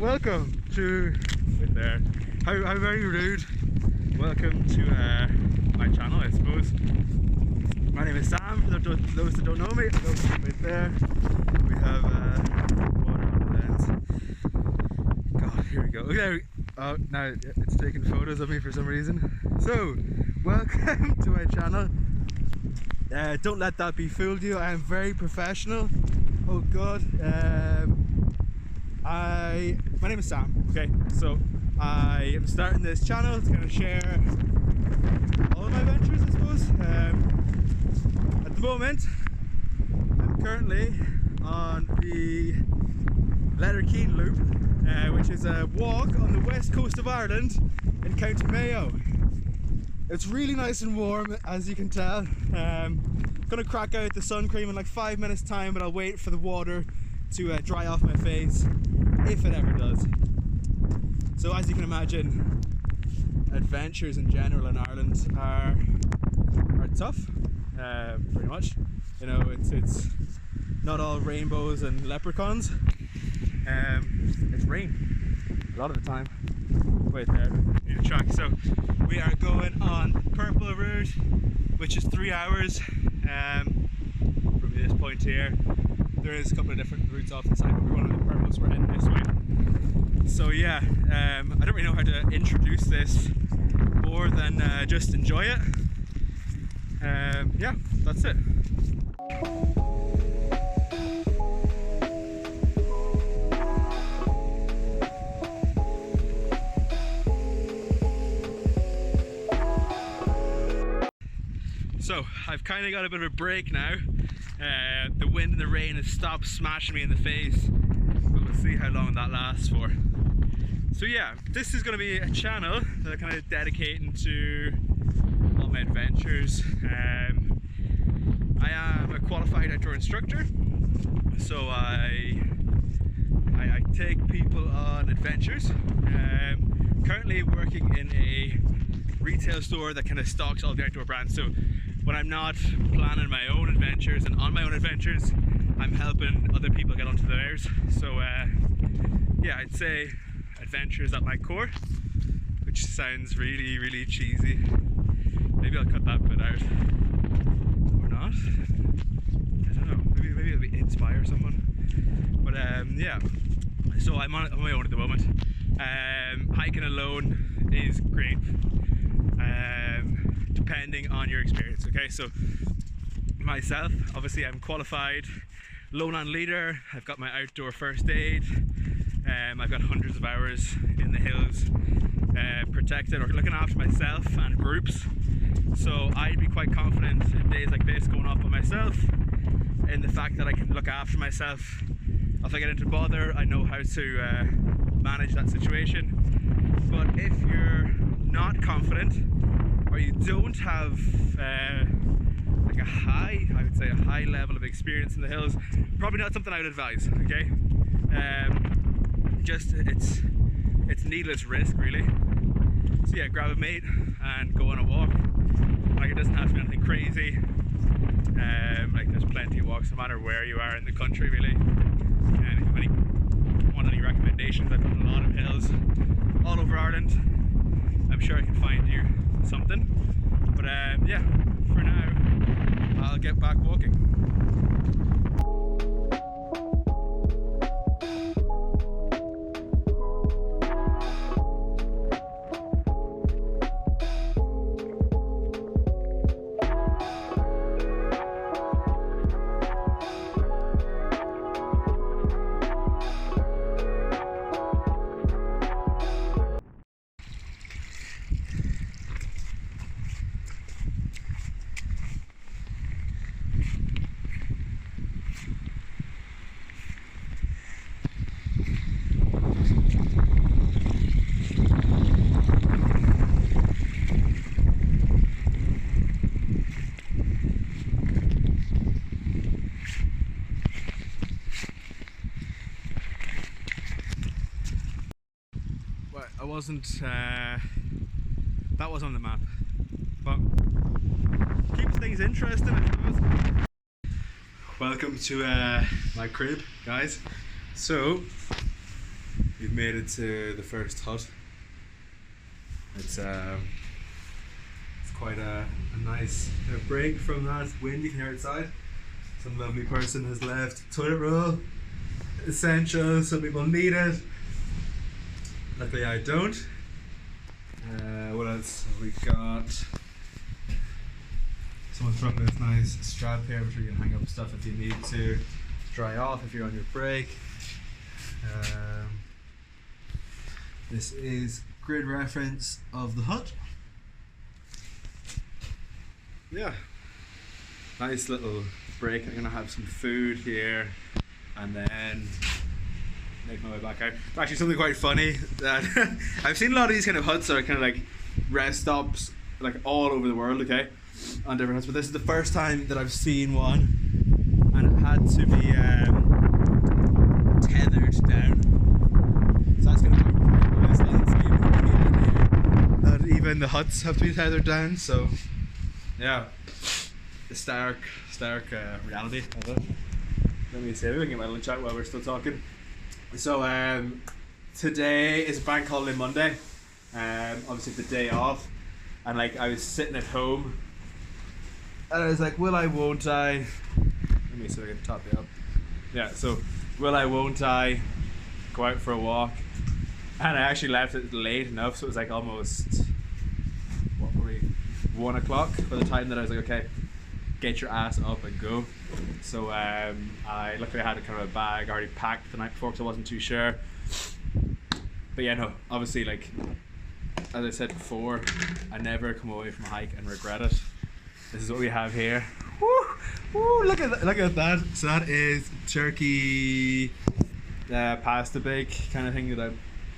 welcome to right there. How very rude. Welcome to my channel, I suppose. My name is Sam. For those that don't know me, right there we have water on the lens. God, here we go. Look there. Oh, now it's taking photos of me for some reason. So, welcome to my channel. Don't let that be fooled you. I am very professional. Oh God. My name is Sam. Okay, so I am starting this channel to kind of share all of my adventures, I suppose. At the moment, I'm currently on the Letterkeen Loop, which is a walk on the west coast of Ireland in County Mayo. It's really nice and warm, as you can tell. Gonna crack out the sun cream in like 5 minutes time, but I'll wait for the water to dry off my face, if it ever does. So as you can imagine, adventures in general in Ireland are tough, pretty much. You know, it's not all rainbows and leprechauns. It's rain a lot of the time. Wait there, need a track. So we are going on Purple Route, which is 3 hours from this point here. There is a couple of different routes off the side, but we're going on the Purple, so we're heading this way. So yeah, I don't really know how to introduce this more than just enjoy it. Yeah, that's it. So I've kind of got a bit of a break now. The wind and the rain has stopped smashing me in the face, but we'll see how long that lasts for. So yeah, this is going to be a channel that I'm kind of dedicating to all my adventures. I am a qualified outdoor instructor, so I take people on adventures. Currently working in a retail store that kind of stocks all the outdoor brands. So when I'm not planning my own adventures and on my own adventures, I'm helping other people get onto theirs. So yeah, I'd say adventures at my core, which sounds really, really cheesy. Maybe I'll cut that bit out, or not. I don't know. Maybe it'll inspire someone. But yeah, so I'm on my own at the moment. Hiking alone is great. Depending on your experience, okay? So myself, obviously I'm qualified low-land leader. I've got my outdoor first aid. I've got hundreds of hours in the hills protected or looking after myself and groups. So I'd be quite confident in days like this going off by myself in the fact that I can look after myself. If I get into bother, I know how to manage that situation. But if you're not confident, or you don't have like a high level of experience in the hills, probably not something I would advise, okay? Just it's needless risk, really. So yeah, grab a mate and go on a walk. Like, it doesn't have to be anything crazy. Like, there's plenty of walks no matter where you are in the country, really. And if you want any recommendations, I've done a lot of hills all over Ireland. I'm sure I can find you something. But yeah, for now, I'll get back walking. That was on the map, but keeps things interesting, I suppose. Welcome to my crib, guys. So We've made it to the first hut. It's quite a nice break from that wind you can hear outside. Some lovely person has left toilet roll, essential. Some people need it. Luckily I don't. What else have we got? Someone's dropping this nice strap here which you can hang up stuff if you need to dry off if you're on your break. This is grid reference of the hut. Yeah, nice little break. I'm gonna have some food here and then make my way back out. Actually, something quite funny that I've seen a lot of these kind of huts that are kind of like rest stops like all over the world, okay, on different huts, but this is the first time that I've seen one and it had to be tethered down. So that's gonna be that even the huts have to be tethered down, so yeah, the stark reality of it. Let me see, maybe we can get my lunch out while we're still talking. So today is a bank holiday Monday, obviously the day off, and like I was sitting at home and I was like, will I, won't I? Let me see if I can top you up. Yeah, so will I, won't I go out for a walk? And I actually left it late enough, so it was like almost, what were we, 1 o'clock by the time that I was like, okay, get your ass up and go. So I luckily had a kind of a bag already packed the night before because I wasn't too sure. But yeah, no, obviously, like as I said before, I never come away from a hike and regret it. This is what we have here. Woo, woo, look at that. So that is turkey pasta bake kind of thing that I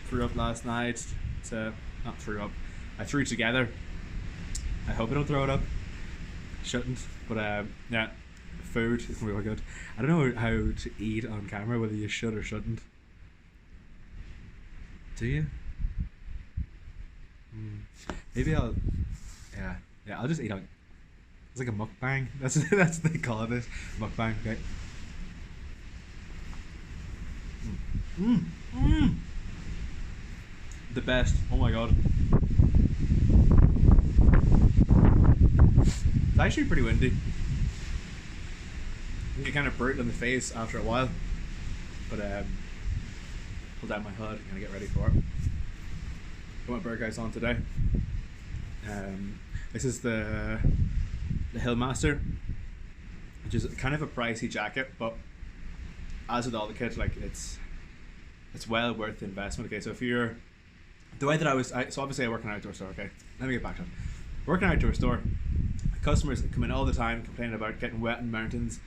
threw up last night. Not threw up, I threw together. I hope I don't throw it up. Shouldn't, but yeah, food is gonna be really good. I don't know how to eat on camera, whether you should or shouldn't. Do you? Maybe I'll. Yeah, I'll just eat on. It's like a mukbang. That's what they call it. Mukbang. Okay. The best. Oh my god. It's actually pretty windy. You get kind of burnt in the face after a while, but pull down my hood and kind of get ready for it. Got my Burghouse on today. This is the Hillmaster, which is kind of a pricey jacket, but as with all the kit, like it's well worth the investment. Okay, so if you're the way that so obviously I work in an outdoor store. Okay, let me get back to it. Work in an outdoor store. Customers come in all the time complaining about getting wet in mountains,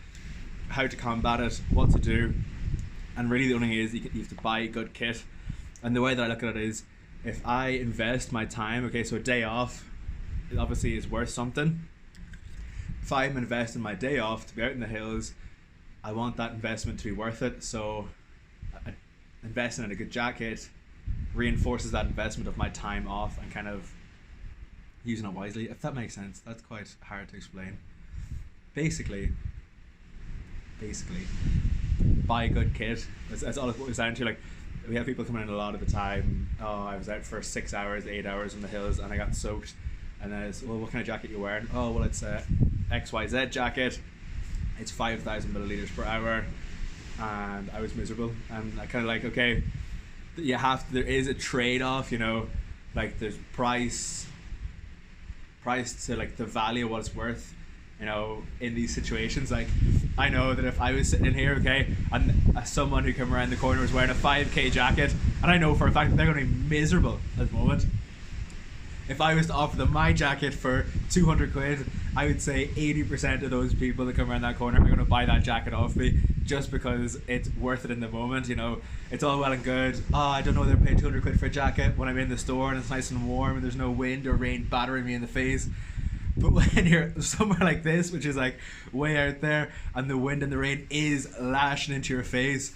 how to combat it, what to do, and really the only thing is you have to buy good kit. And the way that I look at it is, if I invest my time, okay, so a day off, it obviously is worth something. If I'm investing my day off to be out in the hills, I want that investment to be worth it. So investing in a good jacket reinforces that investment of my time off and kind of using it wisely, if that makes sense. That's quite hard to explain. Basically, buy good kit. That's all it boils down to. Like, we have people coming in a lot of the time. Oh, I was out for 6 hours, 8 hours in the hills and I got soaked. And then it's, well, what kind of jacket you wearing? Oh, well, it's a XYZ jacket. It's 5,000 milliliters per hour. And I was miserable. And I kind of like, okay, there is a trade-off, you know, like there's price to like the value of what it's worth, you know, in these situations. Like, I know that if I was sitting in here, okay, and someone who came around the corner was wearing a 5k jacket, and I know for a fact that they're going to be miserable at the moment. If I was to offer them my jacket for 200 quid, I would say 80% of those people that come around that corner are going to buy that jacket off me just because it's worth it in the moment. You know, it's all well and good. Oh, I don't know they're paying 200 quid for a jacket when I'm in the store and it's nice and warm and there's no wind or rain battering me in the face. But when you're somewhere like this, which is like way out there, and the wind and the rain is lashing into your face,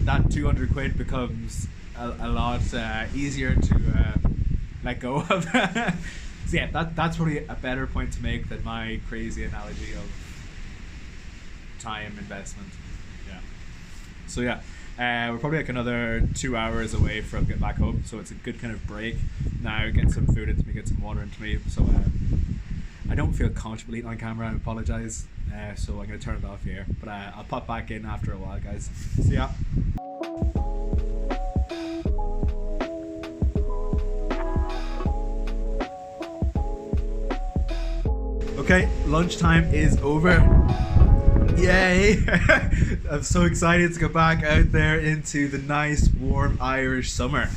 that 200 quid becomes a lot easier to let go of. So yeah, that's probably a better point to make than my crazy analogy of time investment. Yeah. So yeah, We're probably like another 2 hours away from getting back home, so it's a good kind of break now. Get some food into me, get some water into me. So I don't feel comfortable eating on camera. I apologise. So I'm going to turn it off here, but I'll pop back in after a while, guys. See ya. Okay, lunchtime is over. Yay! I'm so excited to go back out there into the nice, warm Irish summer.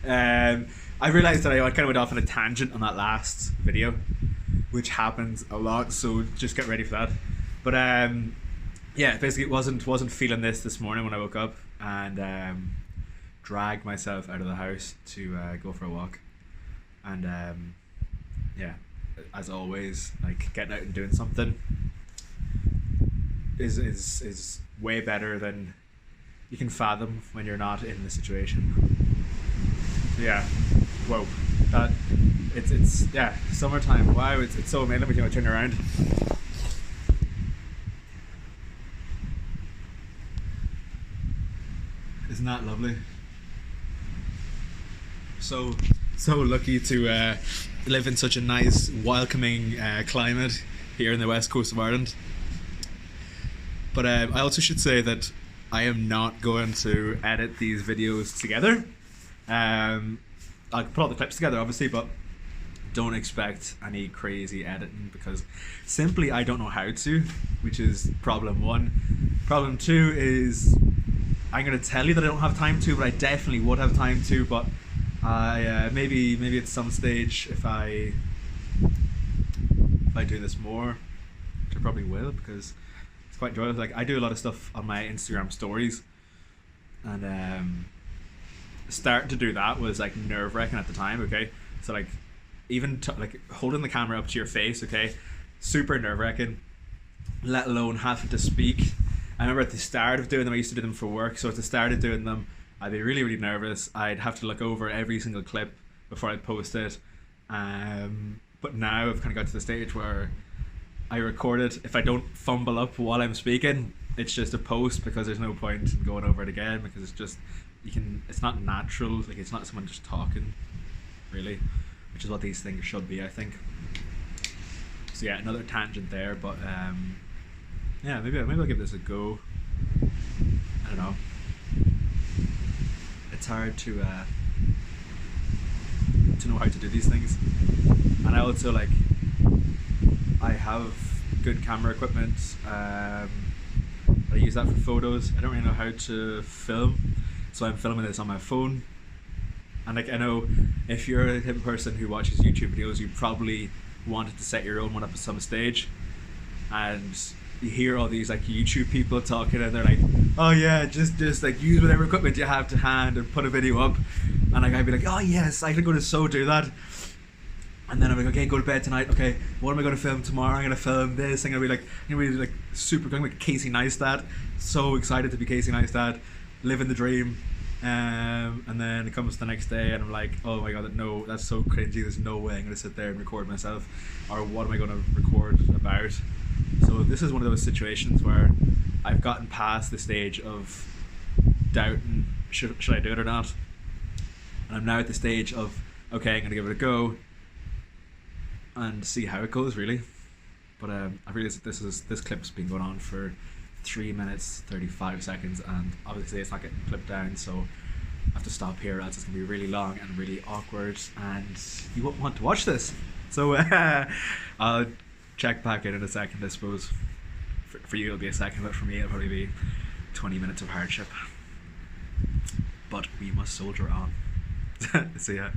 I realised that I kind of went off on a tangent on that last video, which happens a lot, so just get ready for that. But yeah, basically wasn't feeling this morning when I woke up, and dragged myself out of the house to go for a walk. And yeah, as always, like getting out and doing something is way better than you can fathom when you're not in the situation. So yeah, whoa, that it's yeah, summertime. Wow, it's so amazing. Let me turn around. Isn't that lovely? So lucky to live in such a nice, welcoming climate here in the west coast of Ireland. But I also should say that I am not going to edit these videos together. I'll put all the clips together, obviously, but don't expect any crazy editing because simply I don't know how to, which is problem one. Problem two is I'm going to tell you that I don't have time to, but I definitely would have time to. But I maybe at some stage if I do this more, which I probably will because it's quite enjoyable. Like I do a lot of stuff on my Instagram stories, and starting to do that was like nerve-wracking at the time. Okay, so like even like holding the camera up to your face, okay, super nerve-wracking, let alone having to speak. I remember at the start of doing them, I used to do them for work, so at the start of doing them I'd be really nervous. I'd have to look over every single clip before I'd post it, but now I've kind of got to the stage where I record it. If I don't fumble up while I'm speaking, it's just a post because there's no point in going over it again because it's just it's not natural, like it's not someone just talking really, which is what these things should be, I think. So yeah, another tangent there, but yeah, maybe I'll give this a go. I don't know. It's hard to know how to do these things, and I also like I have good camera equipment. I use that for photos. I don't really know how to film, so I'm filming this on my phone. And like I know if you're the type of person who watches YouTube videos, you probably wanted to set your own one up at some stage, and you hear all these like YouTube people talking and they're like, oh yeah, just like use whatever equipment you have to hand and put a video up. And like I'd be like, oh yes, I can go to so do that. And then I'm like, okay, go to bed tonight. Okay, what am I going to film tomorrow? I'm going to film this. I'm going to be like super going like Casey Neistat. So excited to be Casey Neistat, living the dream. And then it comes the next day and I'm like, oh my god, no, that's so cringy. There's no way I'm going to sit there and record myself. Or what am I going to record about? So this is one of those situations where I've gotten past the stage of doubting, should I do it or not? And I'm now at the stage of, okay, I'm going to give it a go and see how it goes, really. But I realised that this clip's been going on for 3 minutes 35 seconds, and obviously it's not getting clipped down, so I have to stop here, else it's going to be really long and really awkward, and you won't want to watch this. So I'll check back in a second, I suppose. For you it'll be a second, but for me it'll probably be 20 minutes of hardship. But we must soldier on. See ya.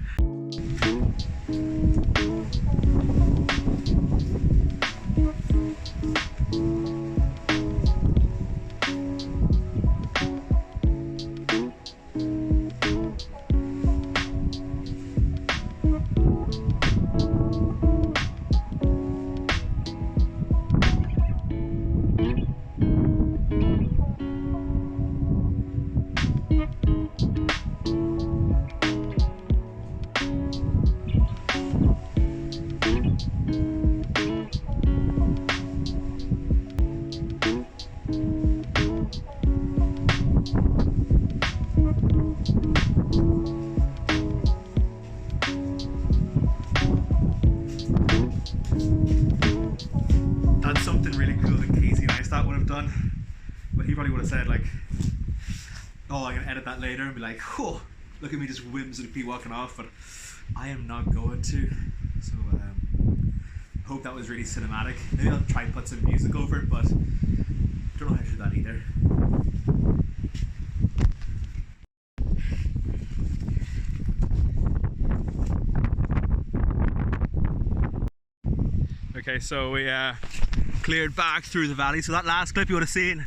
That's something really cool that Casey Neistat would have done, but he probably would have said like, oh, I'm gonna edit that later and be like, oh, look at me just whimsically walking off, but I am not going to. So hope that was really cinematic. Maybe I'll try and put some music over it, but don't know how to do that either. Okay, so we cleared back through the valley. So that last clip you would have seen,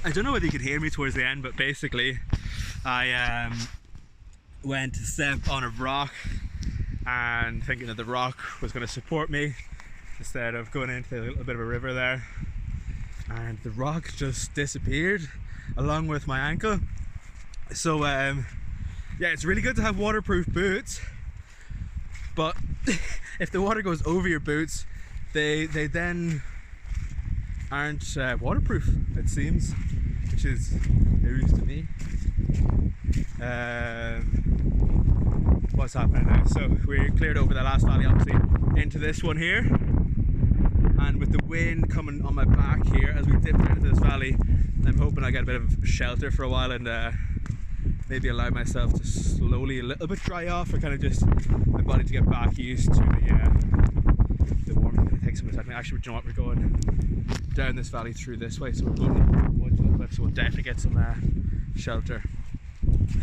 I don't know whether you could hear me towards the end, but basically I went to step on a rock and thinking that the rock was going to support me instead of going into a little bit of a river there, and the rock just disappeared along with my ankle. So yeah, it's really good to have waterproof boots, but if the water goes over your boots, they then aren't waterproof, it seems, which is news to me. What's happening now? So we cleared over the last valley, obviously, into this one here, and with the wind coming on my back here as we dip into this valley, I'm hoping I get a bit of shelter for a while and maybe allow myself to slowly a little bit dry off, or kind of just my body to get back used to the warmth. It's going to take some time. Actually, do you know what, we're going down this valley through this way, so we're going into the woods a little bit, so we'll definitely get some shelter.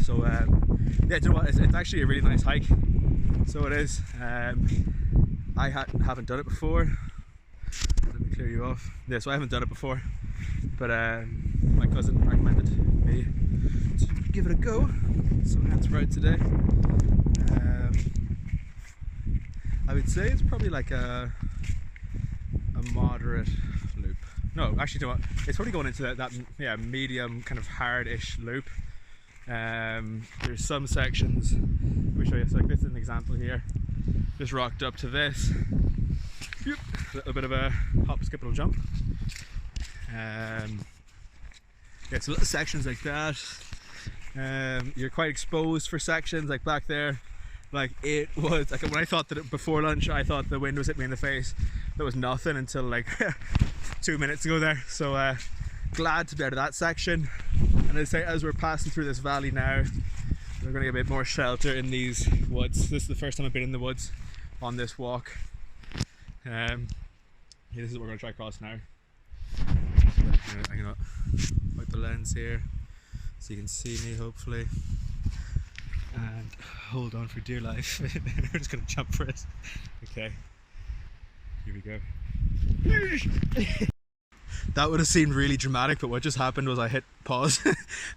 So yeah, do you know what, it's actually a really nice hike, so it is. I haven't done it before. Let me clear you off. Yeah, so I haven't done it before, but my cousin recommended me to give it a go, so hence we're out today. I would say it's probably like a moderate loop. No, actually, you know what, it's probably going into that yeah, medium kind of hard-ish loop. There's some sections, let me show you, so like this is an example here, just rocked up to this, a little bit of a hop, skip and jump. Yeah, so little sections like that. You're quite exposed for sections like back there. Like it was like when I thought that before lunch, I thought the wind was hitting me in the face. There was nothing until like 2 minutes ago there. So glad to be out of that section. And I say, as we're passing through this valley now, we're going to get a bit more shelter in these woods. This is the first time I've been in the woods on this walk. Yeah, this is what we're going to try across now. I'm going to wipe the lens here so you can see me, hopefully. And hold on for dear life. We're just going to jump for it. Okay, here we go. That would have seemed really dramatic, but what just happened was I hit pause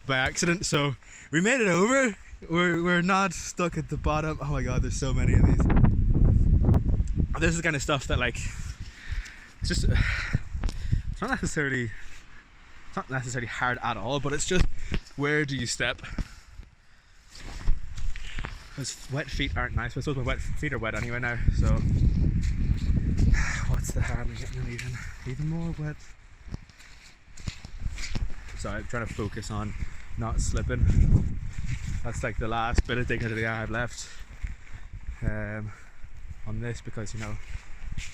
by accident. So we made it over. We're not stuck at the bottom. Oh my god, there's so many of these. This is the kind of stuff that, like, it's just it's not necessarily hard at all, but it's just, where do you step? Because wet feet aren't nice, but I suppose my wet feet are wet anyway now, so what's the harm in getting them even more wet? So I'm trying to focus on not slipping. That's like the last bit of dignity I have left on this, because, you know,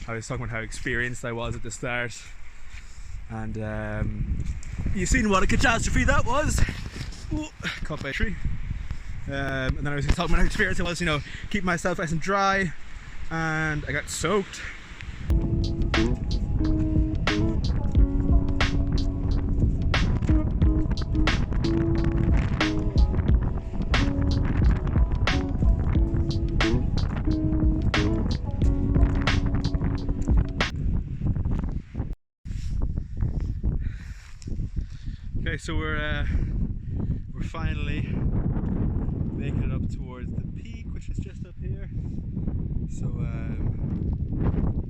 I was talking about how experienced I was at the start, and you've seen what a catastrophe that was. Ooh, caught by a tree. And then I was talking about how experienced I was, you know, keeping myself nice and dry, and I got soaked. Okay, so we're finally making it up towards the peak, which is just up here. So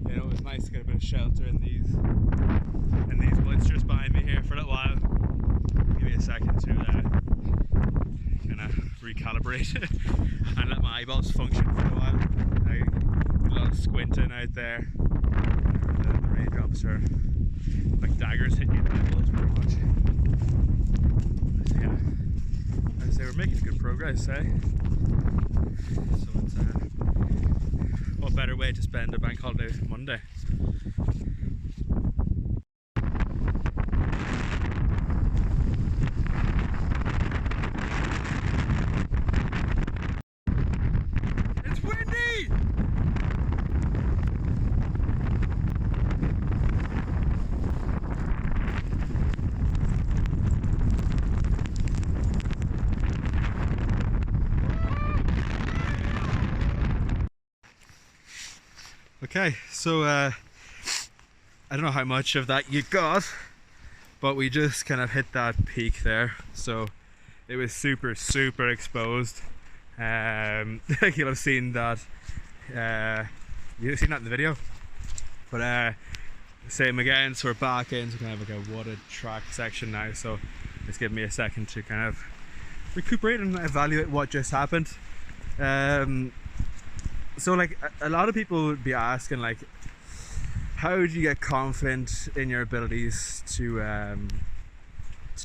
you know, it was nice to get a bit of shelter in these woods just behind me here for a little while. Give me a second to kind of recalibrate and let my eyeballs function for a while. I did a lot of squinting out there. The raindrops are like daggers hitting you in the eyeballs pretty much. Yeah, as they we're making good progress, eh? So it's what better way to spend a bank holiday Monday? It's windy! Okay, so I don't know how much of that you got, but we just kind of hit that peak there, so it was super exposed. You'll have seen that, you'll have seen that in the video, but same again, so we're back into kind of like a wooded track section now, so it's given me a second to kind of recuperate and evaluate what just happened. So like a lot of people would be asking, like, how do you get confident in your abilities to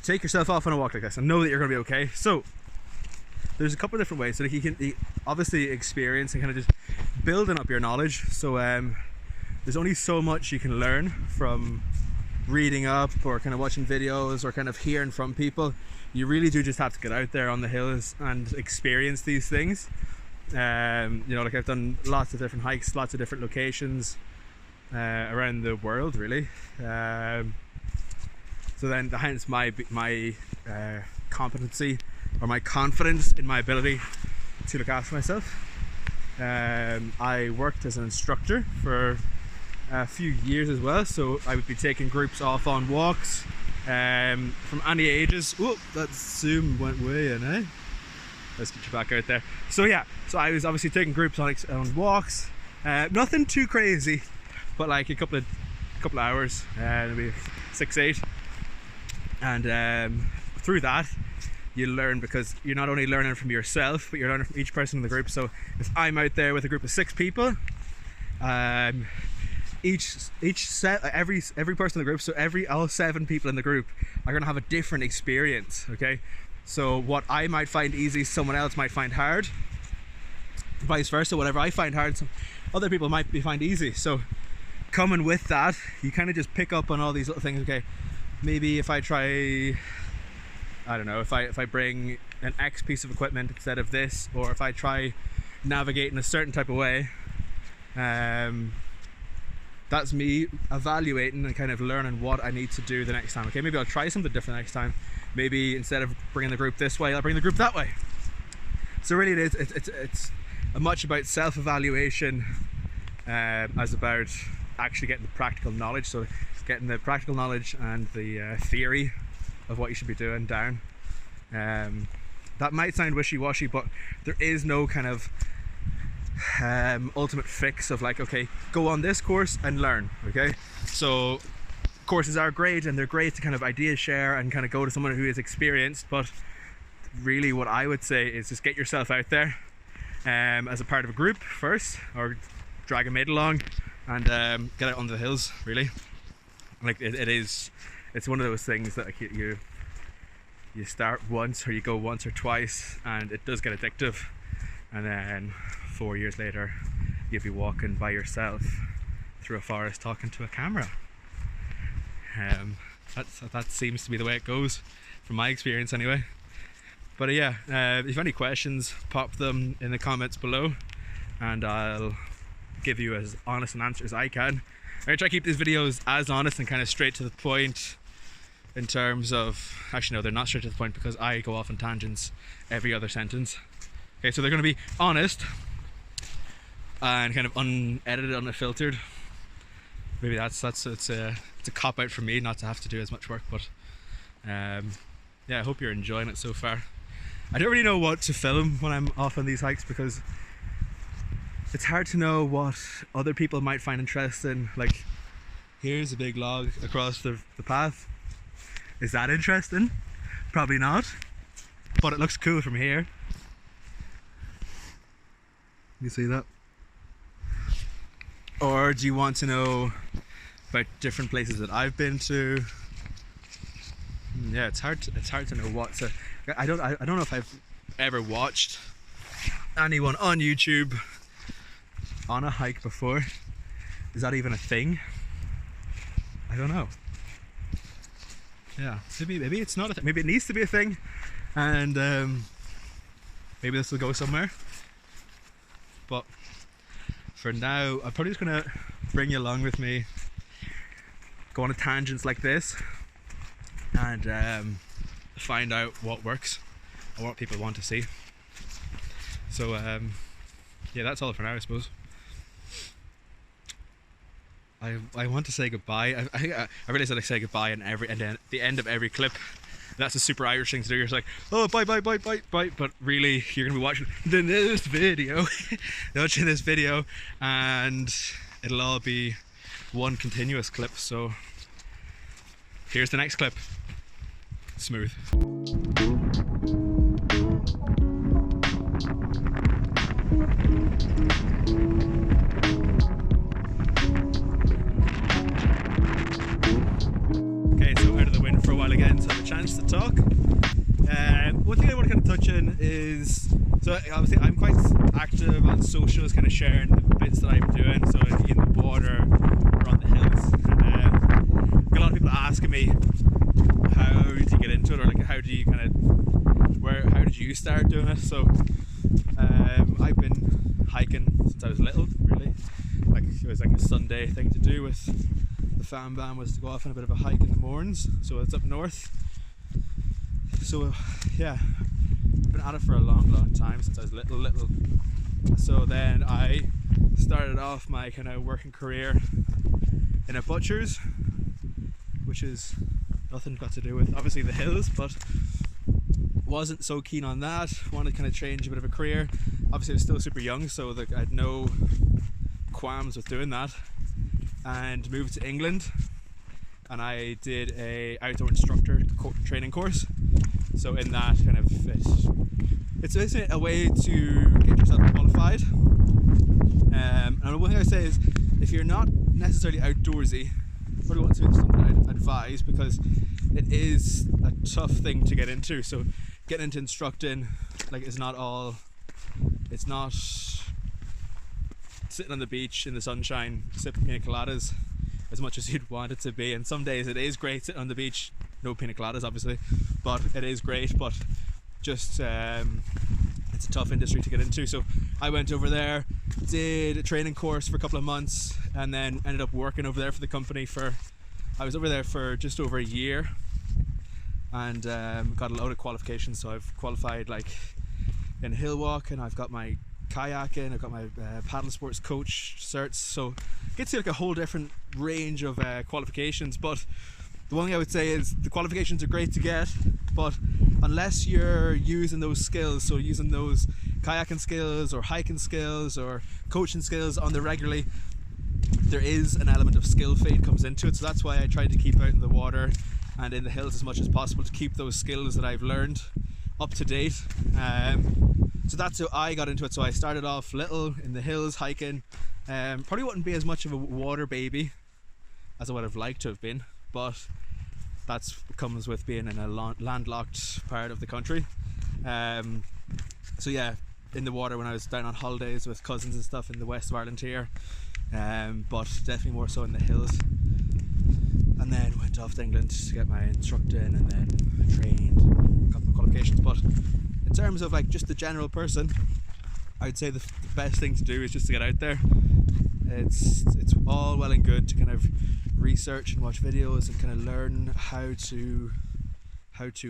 take yourself off on a walk like this and know that you're going to be okay? So there's a couple of different ways. So like you can obviously experience and kind of just building up your knowledge. So there's only so much you can learn from reading up or kind of watching videos or kind of hearing from people. You really do just have to get out there on the hills and experience these things. You know, like I've done lots of different hikes, lots of different locations around the world, really. So then hence my competency or my confidence in my ability to look after myself. I worked as an instructor for a few years as well, so I would be taking groups off on walks from any ages. Oh, that zoom went way in, eh? Let's get you back out there. So yeah, so I was obviously taking groups on walks, nothing too crazy, but like a couple of hours, maybe 6-8, and through that you learn, because you're not only learning from yourself, but you're learning from each person in the group. So if I'm out there with a group of 6 people, each set, every person in the group, so all 7 people in the group are going to have a different experience. Okay, so what I might find easy, someone else might find hard. Vice versa, whatever I find hard, some other people might find easy. So coming with that, you kind of just pick up on all these little things. Okay, maybe if I try, I don't know, if I bring an X piece of equipment instead of this, or if I try navigating a certain type of way, that's me evaluating and kind of learning what I need to do the next time. Okay, maybe I'll try something different next time. Maybe instead of bringing the group this way, I'll bring the group that way. So really it's much about self-evaluation as about actually getting the practical knowledge. So getting the practical knowledge and the theory of what you should be doing down. That might sound wishy-washy, but there is no kind of ultimate fix of like, okay, go on this course and learn. Okay, so courses are great and they're great to kind of idea share and kind of go to someone who is experienced, but really what I would say is just get yourself out there as a part of a group first, or drag a mate along, and get out on the hills. Really, like it's one of those things that like you start once, or you go once or twice, and it does get addictive, and then 4 years later you'll be walking by yourself through a forest talking to a camera. That seems to be the way it goes from my experience anyway. But yeah, if you have any questions, pop them in the comments below and I'll give you as honest an answer as I can. I'm going to try to keep these videos as honest and kind of straight to the point, in terms of, actually no, they're not straight to the point because I go off on tangents every other sentence. Okay, so they're going to be honest and kind of unedited, unfiltered. Maybe it's a cop out for me not to have to do as much work, but yeah, I hope you're enjoying it so far. I don't really know what to film when I'm off on these hikes, because it's hard to know what other people might find interesting. Like, here's a big log across the path. Is that interesting? Probably not, but it looks cool from here. You see that? Or do you want to know about different places that I've been to? Yeah, it's hard to know what to. I don't know if I've ever watched anyone on YouTube on a hike before. Is that even a thing? I don't know. Yeah, maybe it's not a thing. Maybe it needs to be a thing, and maybe this will go somewhere. But for now, I'm probably just gonna bring you along with me, go on tangents like this, and find out what works and what people want to see. So yeah, that's all for now, I suppose. I want to say goodbye. I really said I say goodbye and then at the end of every clip. That's a super Irish thing to do. You're just like, oh, bye, bye, bye, bye, bye. But really, you're gonna be watching this video, watching this video, and it'll all be one continuous clip. So here's the next clip. Smooth. Again, so I have a chance to talk. One thing I want to kind of touch on is, so obviously I'm quite active on socials, kind of sharing the bits that I'm doing, so like in the water or on the hills. And a lot of people asking me, how did you get into it, or like how do you kind of, how did you start doing it? So I've been hiking since I was little, really. Like it was like a Sunday thing to do with the fam bam, was to go off on a bit of a hike in the mornings, so it's up north. So yeah, I've been at it for a long time, since I was little. So then I started off my kind of working career in a butcher's, which is nothing got to do with obviously the hills, but wasn't so keen on that. Wanted to kind of change a bit of a career. Obviously I was still super young, so I had no qualms with doing that, and moved to England, and I did a outdoor instructor training course. So in that kind of it's basically a way to get yourself qualified. And one thing I say is, if you're not necessarily outdoorsy, probably want to do something I'd advise, because it is a tough thing to get into. So getting into instructing, like, is not all. It's not sitting on the beach in the sunshine sipping pina coladas as much as you'd want it to be. And some days it is great sitting on the beach, no pina coladas obviously, but it is great. But just it's a tough industry to get into. So I went over there, did a training course for a couple of months, and then ended up working over there for the company I was over there for just over a year, and got a load of qualifications. So I've qualified like in hill walk, and I've got my kayaking, I've got my paddle sports coach certs, so it gets you like a whole different range of qualifications. But the one thing I would say is the qualifications are great to get, but unless you're using those skills, so using those kayaking skills or hiking skills or coaching skills on the regularly, there is an element of skill fade comes into it. So that's why I try to keep out in the water and in the hills as much as possible, to keep those skills that I've learned up to date. So that's how I got into it. So I started off little in the hills hiking. Probably wouldn't be as much of a water baby as I would have liked to have been, but that's comes with being in a landlocked part of the country. So yeah, in the water when I was down on holidays with cousins and stuff in the west of Ireland here, but definitely more so in the hills. And then went off to England to get my instructing, and then trained, got my qualifications. But in terms of like just the general person, I'd say the best thing to do is just to get out there. It's all well and good to kind of research and watch videos and kind of learn how to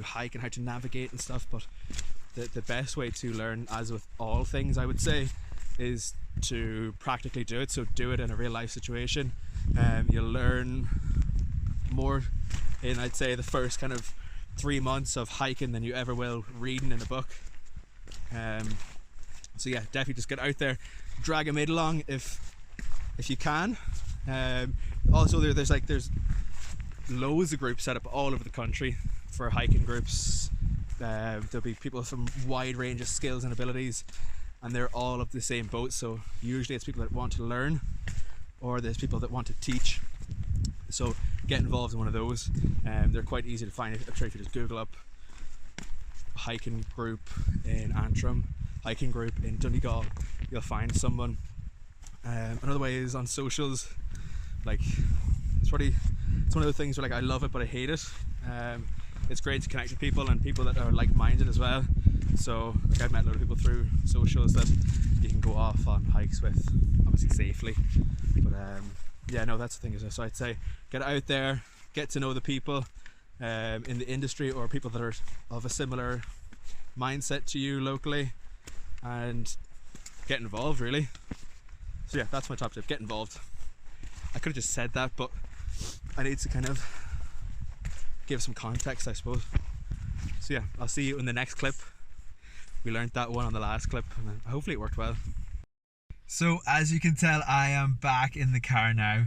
hike and how to navigate and stuff, but the best way to learn, as with all things, I would say, is to practically do it. So do it in a real life situation. You'll learn more in, I'd say, the first kind of 3 months of hiking than you ever will reading in a book. So yeah, definitely just get out there, drag a mate along if you can. Also there's loads of groups set up all over the country for hiking groups. There'll be people from wide range of skills and abilities, and they're all of the same boat. So usually it's people that want to learn, or there's people that want to teach. So get involved in one of those. They're quite easy to find. I'm sure if you just Google up hiking group in Antrim, hiking group in Donegal, you'll find someone. Another way is on socials. Like, it's one of those things where like I love it but I hate it. It's great to connect with people and people that are like-minded as well. So like, I've met a lot of people through socials that you can go off on hikes with, obviously safely. But yeah, no, that's the thing. So I'd say get out there, get to know the people in the industry or people that are of a similar mindset to you locally, and get involved really. So yeah, that's my top tip, get involved. I could have just said that, but I need to kind of give some context, I suppose. So yeah, I'll see you in the next clip. We learned that one on the last clip, and hopefully it worked well. So as you can tell, I am back in the car now.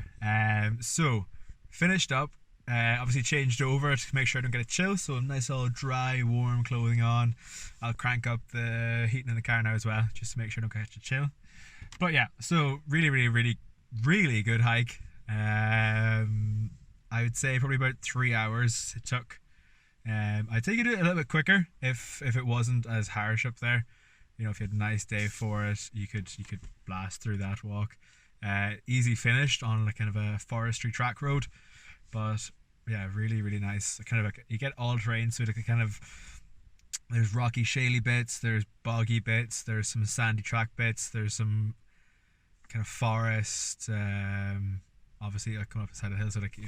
So finished up, obviously changed over to make sure I don't get a chill, so nice all dry, warm clothing on. I'll crank up the heating in the car now as well, just to make sure I don't catch a chill. But yeah, so really good hike. I would say probably about 3 hours it took. I'd say you could do it a little bit quicker if it wasn't as harsh up there. You know, if you had a nice day for it, you could blast through that walk. Easy finished on like kind of a forestry track road, but yeah, really nice. Kind of like you get all terrain, so like kind of there's rocky, shaly bits, there's boggy bits, there's some sandy track bits, there's some kind of forest. Obviously, like coming up the side of the hill, so like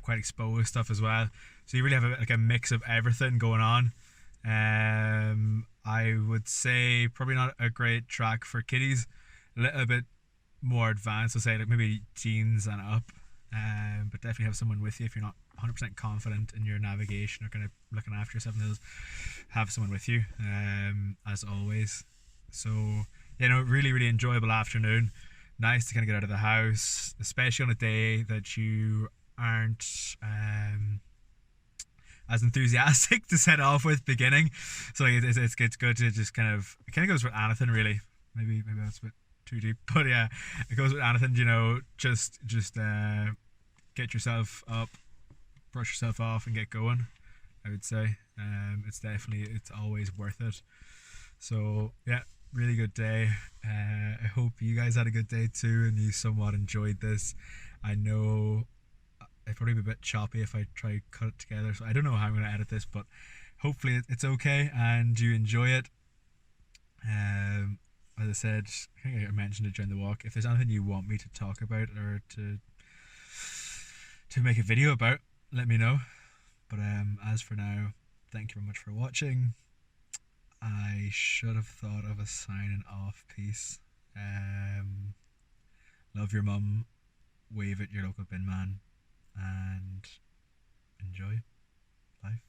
quite exposed stuff as well. So you really have like a mix of everything going on. I would say probably not a great track for kiddies. A little bit more advanced, I'll say like maybe teens and up. But definitely have someone with you if you're not 100% confident in your navigation or kind of looking after yourself in the hills. Have someone with you, as always. So you know, really enjoyable afternoon. Nice to kind of get out of the house, especially on a day that you aren't as enthusiastic to set off with beginning. So like, it's good to just kind of, it kind of goes with anything really. Maybe that's a bit too deep, but yeah, it goes with anything, you know, just get yourself up, brush yourself off and get going, I would say. It's always worth it. So yeah, really good day. I hope you guys had a good day too and you somewhat enjoyed this. I know it'd probably be a bit choppy if I try to cut it together, so I don't know how I'm going to edit this, but hopefully it's okay and you enjoy it. As I said, I think I mentioned it during the walk, if there's anything you want me to talk about or to make a video about, let me know. But as for now, thank you very much for watching. I should have thought of a signing off piece. Love your mum, wave at your local bin man, and enjoy life.